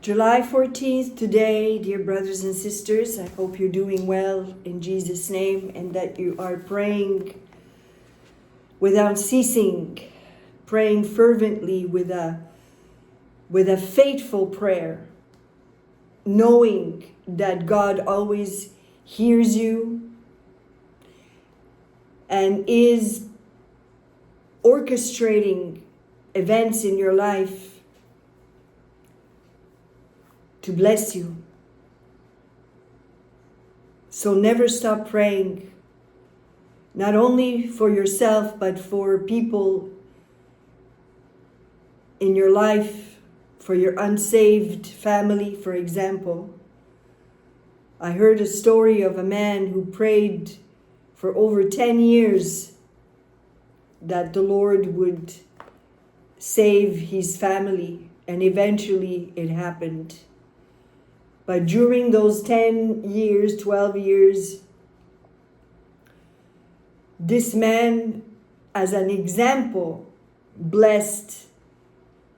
July 14th today, dear brothers and sisters. I hope you're doing well in Jesus' name and that you are praying without ceasing, praying fervently with a faithful prayer, knowing that God always hears you and is orchestrating events in your life to bless you. So never stop praying, not only for yourself, but for people in your life, for your unsaved family, for example. I heard a story of a man who prayed for over 10 years that the Lord would save his family, and eventually it happened. But during those 10 years, 12 years, this man, as an example, blessed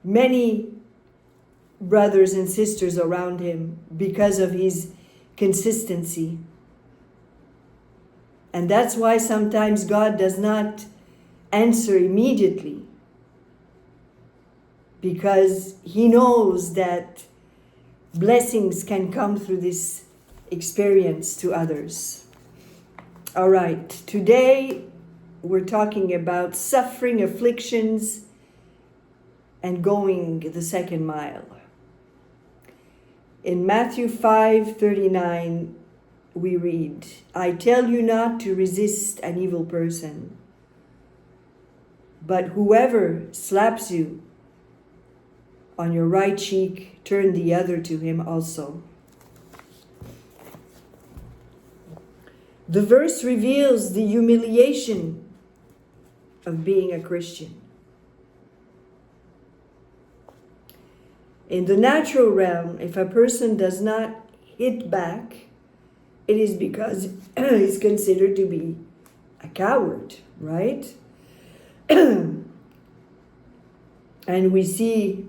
many brothers and sisters around him because of his consistency. And that's why sometimes God does not answer immediately, because he knows that blessings can come through this experience to others. All right, today we're talking about suffering, afflictions, and going the second mile. In Matthew 5:39, we read, "I tell you not to resist an evil person, but whoever slaps you on your right cheek, turn the other to him also." The verse reveals the humiliation of being a Christian. In the natural realm, if a person does not hit back, it is because he's considered to be a coward, right? And we see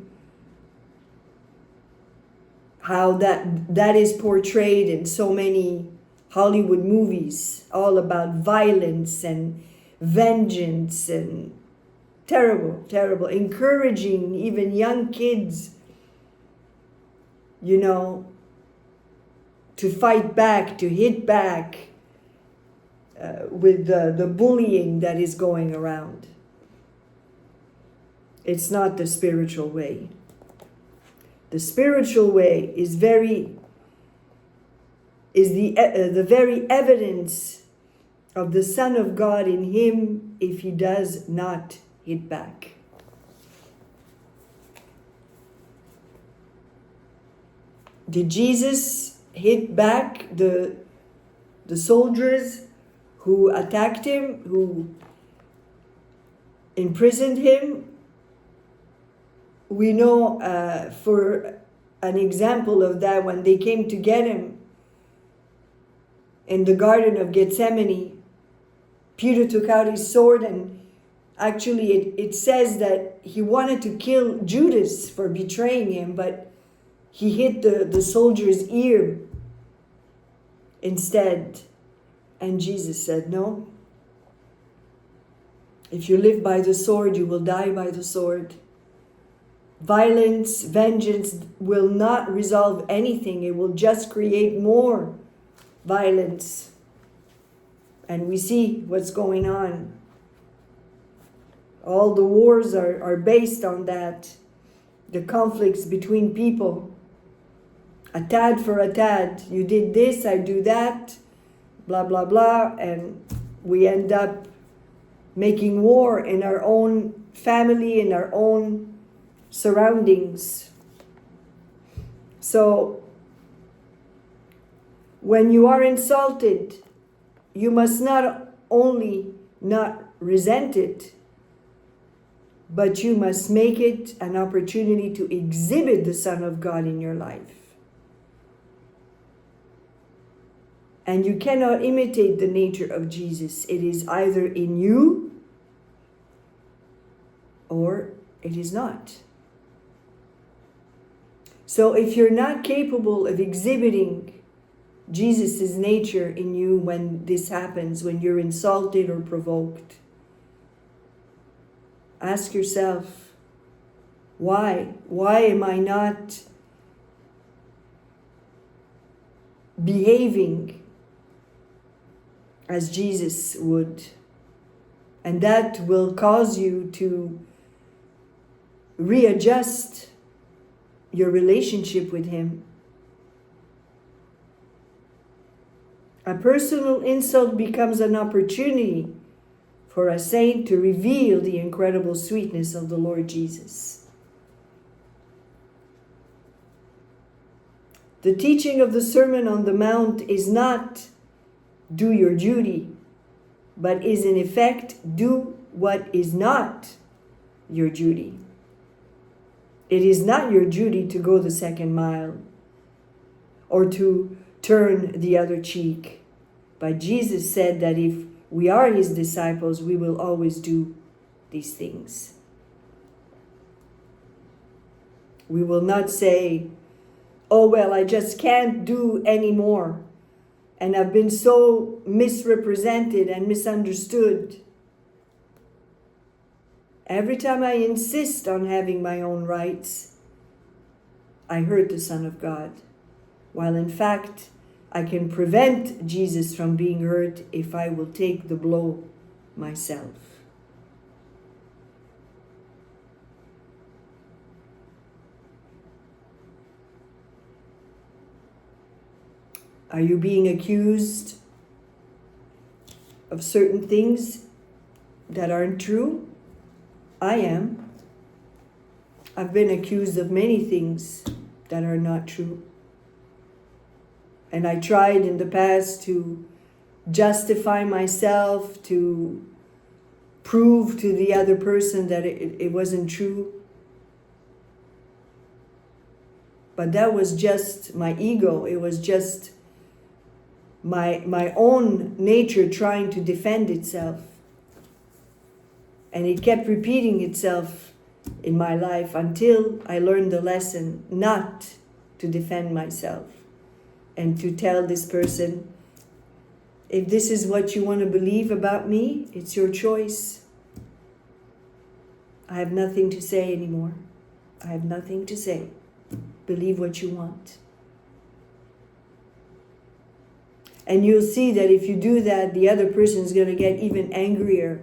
how that is portrayed in so many Hollywood movies, all about violence and vengeance and terrible, encouraging even young kids, to fight back, to hit back with the bullying that is going around. It's not the spiritual way. The spiritual way is the very evidence of the Son of God in him if he does not hit back. Did Jesus hit back the soldiers who attacked him, who imprisoned him? We know for an example of that, when they came to get him in the Garden of Gethsemane, Peter took out his sword, and actually it says that he wanted to kill Judas for betraying him, but he hit the soldier's ear instead. And Jesus said, "No. If you live by the sword, you will die by the sword." Violence, vengeance will not resolve anything. It will just create more violence. And we see what's going on. All the wars are based on that. The conflicts between people. A tad for a tad. You did this, I do that. Blah, blah, blah. And we end up making war in our own family, in our own surroundings. So, when you are insulted, you must not only not resent it, but you must make it an opportunity to exhibit the Son of God in your life. And you cannot imitate the nature of Jesus. It is either in you or it is not. So if you're not capable of exhibiting Jesus' nature in you when this happens, when you're insulted or provoked, ask yourself, why? Why am I not behaving as Jesus would? And that will cause you to readjust your relationship with Him. A personal insult becomes an opportunity for a saint to reveal the incredible sweetness of the Lord Jesus. The teaching of the Sermon on the Mount is not do your duty, but is in effect do what is not your duty. It is not your duty to go the second mile or to turn the other cheek. But Jesus said that if we are His disciples, we will always do these things. We will not say, oh, well, I just can't do any more. And I've been so misrepresented and misunderstood. Every time I insist on having my own rights, I hurt the Son of God. While in fact, I can prevent Jesus from being hurt if I will take the blow myself. Are you being accused of certain things that aren't true? I am. I've been accused of many things that are not true. And I tried in the past to justify myself, to prove to the other person that it wasn't true. But that was just my ego. It was just my own nature trying to defend itself. And it kept repeating itself in my life until I learned the lesson not to defend myself and to tell this person, if this is what you want to believe about me, it's your choice. I have nothing to say anymore. I have nothing to say. Believe what you want. And you'll see that if you do that, the other person is going to get even angrier.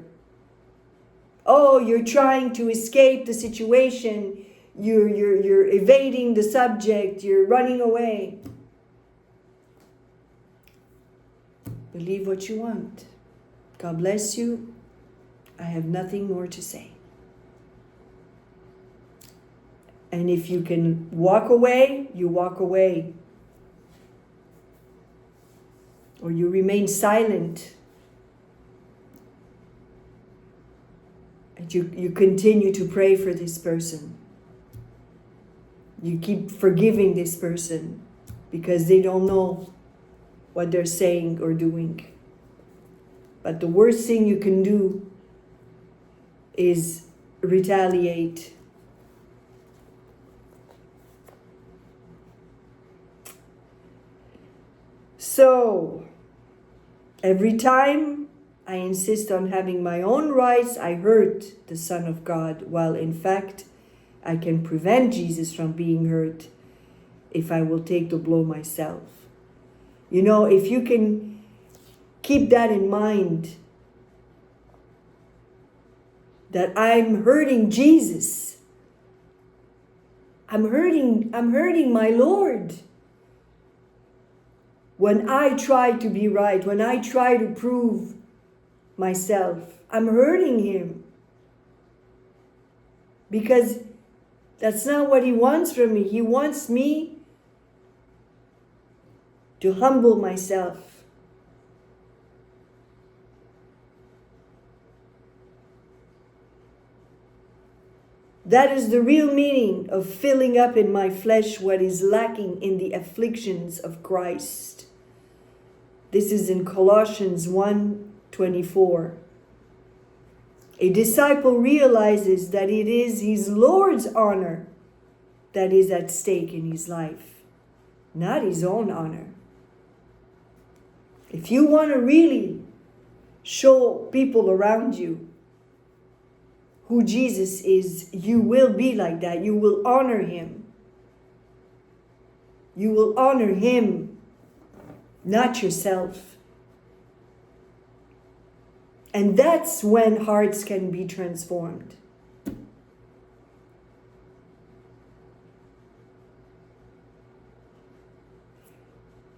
Oh, you're trying to escape the situation. You're evading the subject. You're running away. Believe what you want. God bless you. I have nothing more to say. And if you can walk away, you walk away. Or you remain silent. And you continue to pray for this person. You keep forgiving this person because they don't know what they're saying or doing. But the worst thing you can do is retaliate. So, every time I insist on having my own rights, I hurt the Son of God, while in fact, I can prevent Jesus from being hurt if I will take the blow myself. You know, if you can keep that in mind, that I'm hurting Jesus, I'm hurting my Lord. When I try to be right, when I try to prove myself, I'm hurting Him. Because that's not what He wants from me. He wants me to humble myself. That is the real meaning of filling up in my flesh what is lacking in the afflictions of Christ. This is in Colossians 1:24. A disciple realizes that it is his Lord's honor that is at stake in his life, not his own honor. If you want to really show people around you who Jesus is, you will be like that. You will honor him. You will honor him, not yourself. And that's when hearts can be transformed.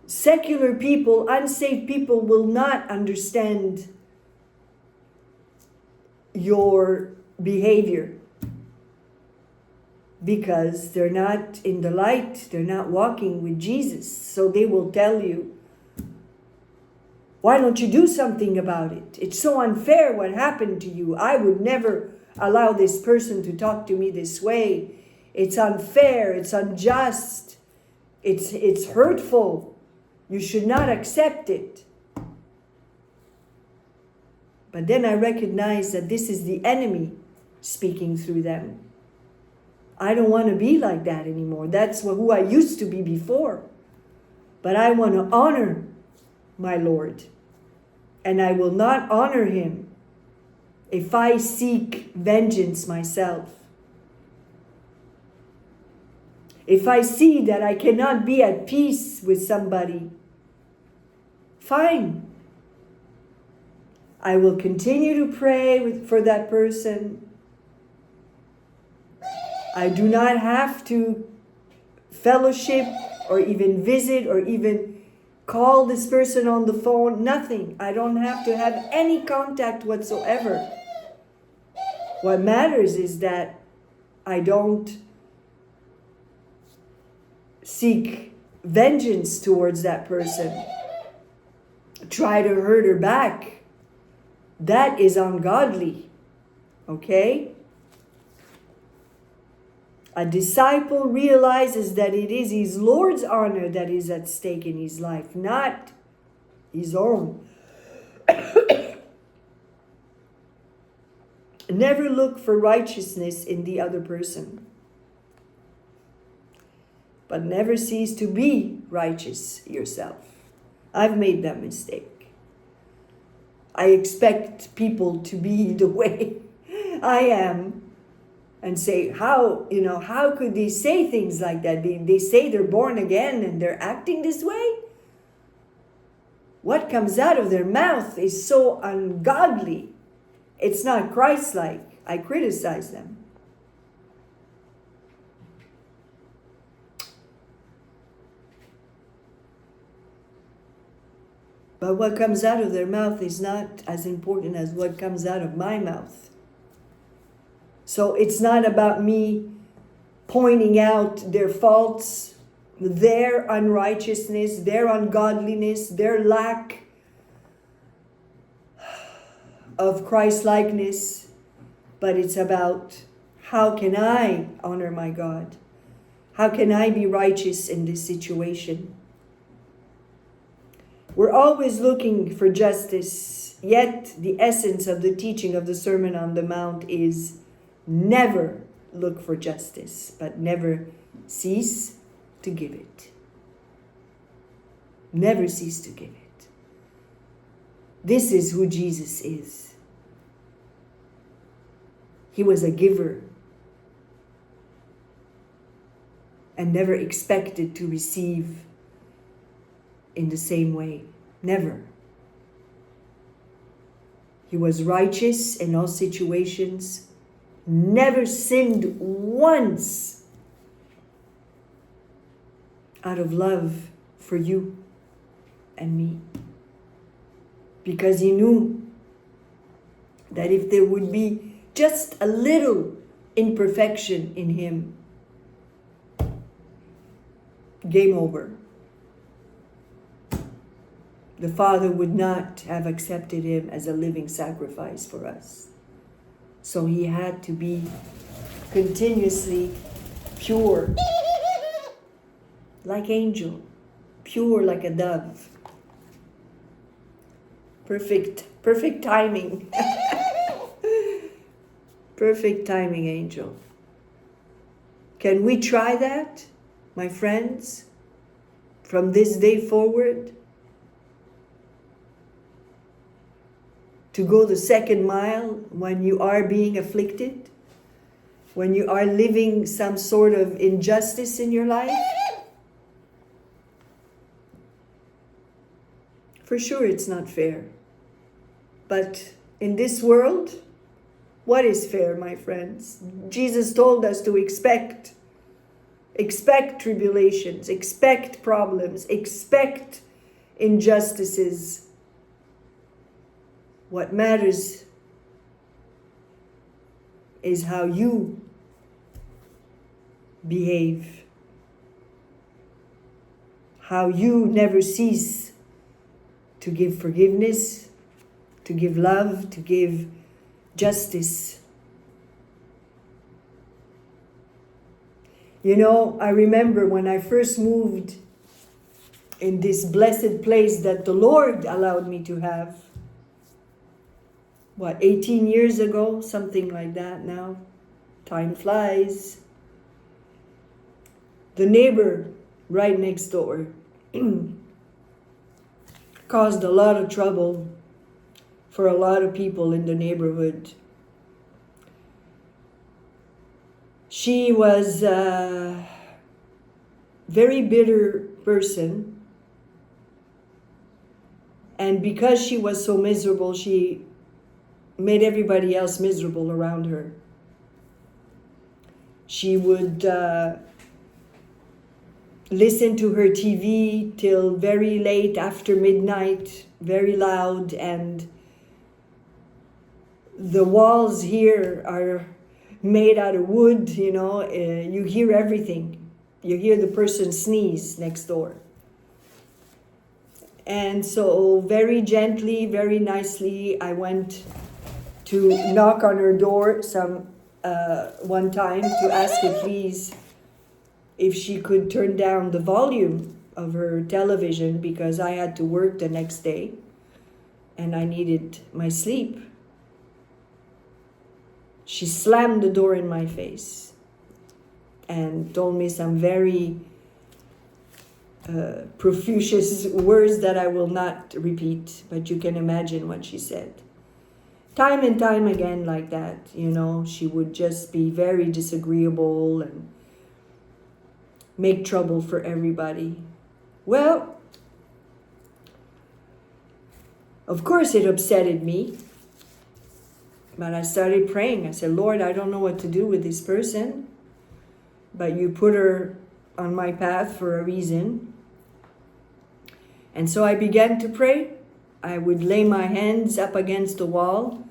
Secular people, unsaved people will not understand your behavior because they're not in the light, they're not walking with Jesus. So they will tell you, why don't you do something about it? It's so unfair what happened to you. I would never allow this person to talk to me this way. It's unfair, it's unjust, it's hurtful. You should not accept it. But then I recognize that this is the enemy speaking through them. I don't want to be like that anymore. That's who I used to be before. But I want to honor my Lord. And I will not honor him if I seek vengeance myself. If I see that I cannot be at peace with somebody, fine. I will continue to pray for that person. I do not have to fellowship or even visit or even call this person on the phone. Nothing. I don't have to have any contact whatsoever. What matters is that I don't seek vengeance towards that person. Try to hurt her back. That is ungodly. Okay? A disciple realizes that it is his Lord's honor that is at stake in his life, not his own. Never look for righteousness in the other person, but never cease to be righteous yourself. I've made that mistake. I expect people to be the way I am and say, how could they say things like that? They say they're born again and they're acting this way? What comes out of their mouth is so ungodly. It's not Christ-like. I criticize them. But what comes out of their mouth is not as important as what comes out of my mouth. So it's not about me pointing out their faults, their unrighteousness, their ungodliness, their lack of Christ-likeness, but it's about how can I honor my God? How can I be righteous in this situation? We're always looking for justice, yet the essence of the teaching of the Sermon on the Mount is never look for justice, but never cease to give it. Never cease to give it. This is who Jesus is. He was a giver and never expected to receive in the same way. Never. He was righteous in all situations, never sinned once out of love for you and me. Because he knew that if there would be just a little imperfection in him, game over. The Father would not have accepted him as a living sacrifice for us. So he had to be continuously pure, like angel, pure like a dove. Perfect timing. Perfect timing, angel. Can we try that, my friends, from this day forward? To go the second mile when you are being afflicted? When you are living some sort of injustice in your life? For sure it's not fair. But in this world, what is fair, my friends? Jesus told us to expect tribulations, expect problems, expect injustices. What matters is how you behave, how you never cease to give forgiveness, to give love, to give justice. You know, I remember when I first moved in this blessed place that the Lord allowed me to have, 18 years ago, something like that now. Time flies. The neighbor right next door caused a lot of trouble for a lot of people in the neighborhood. She was a very bitter person, and because she was so miserable, she made everybody else miserable around her. She would listen to her TV till very late after midnight, very loud, and the walls here are made out of wood, you know, you hear everything. You hear the person sneeze next door. And so very gently, very nicely, I went to knock on her door one time to ask her please if she could turn down the volume of her television because I had to work the next day and I needed my sleep. She slammed the door in my face and told me some very profuse words that I will not repeat, but you can imagine what she said. Time and time again like that, you know, she would just be very disagreeable and make trouble for everybody. Well, of course it upsetted me, but I started praying. I said, Lord, I don't know what to do with this person, but you put her on my path for a reason. And so I began to pray. I would lay my hands up against the wall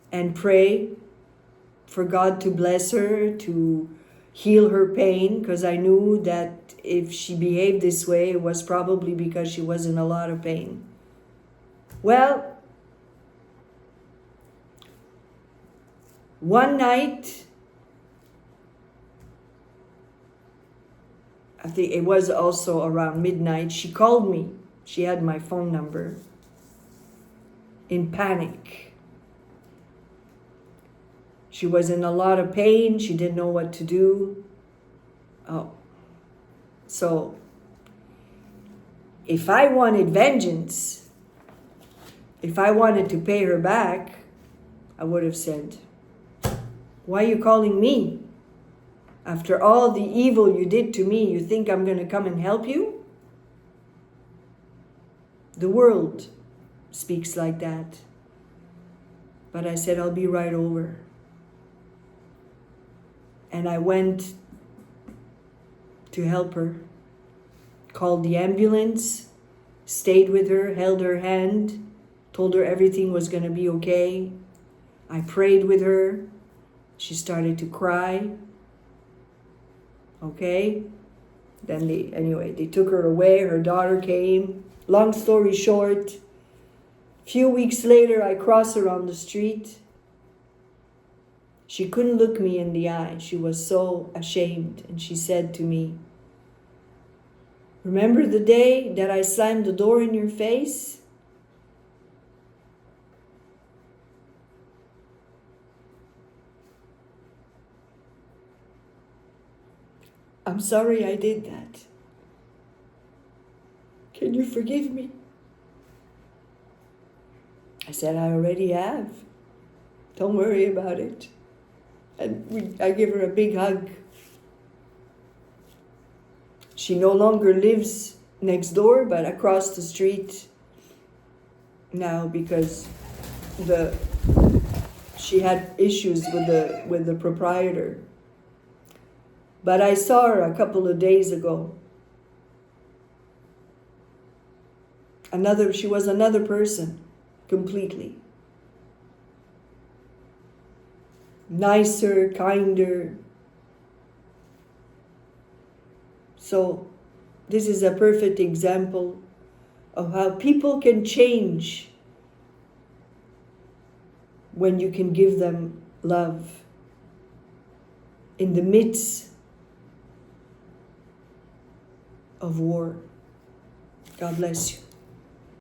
and pray for God to bless her, to heal her pain, because I knew that if she behaved this way, it was probably because she was in a lot of pain. Well, one night, I think it was also around midnight, she called me. She had my phone number. In panic. She was in a lot of pain. She didn't know what to do. Oh. So, if I wanted vengeance, if I wanted to pay her back, I would have said, why are you calling me? After all the evil you did to me, you think I'm going to come and help you? The world speaks like that. But I said, I'll be right over. And I went to help her, called the ambulance, stayed with her, held her hand, told her everything was going to be okay. I prayed with her. She started to cry. Okay? Then they took her away. Her daughter came. Long story short, a few weeks later, I crossed her on the street. She couldn't look me in the eye. She was so ashamed. And she said to me, remember the day that I slammed the door in your face? I'm sorry I did that. Can you forgive me? I said, I already have. Don't worry about it. And I give her a big hug. She no longer lives next door, but across the street now, because she had issues with the proprietor. But I saw her a couple of days ago. She was another person, completely. Nicer, kinder. So this is a perfect example of how people can change when you can give them love in the midst of war. God bless you.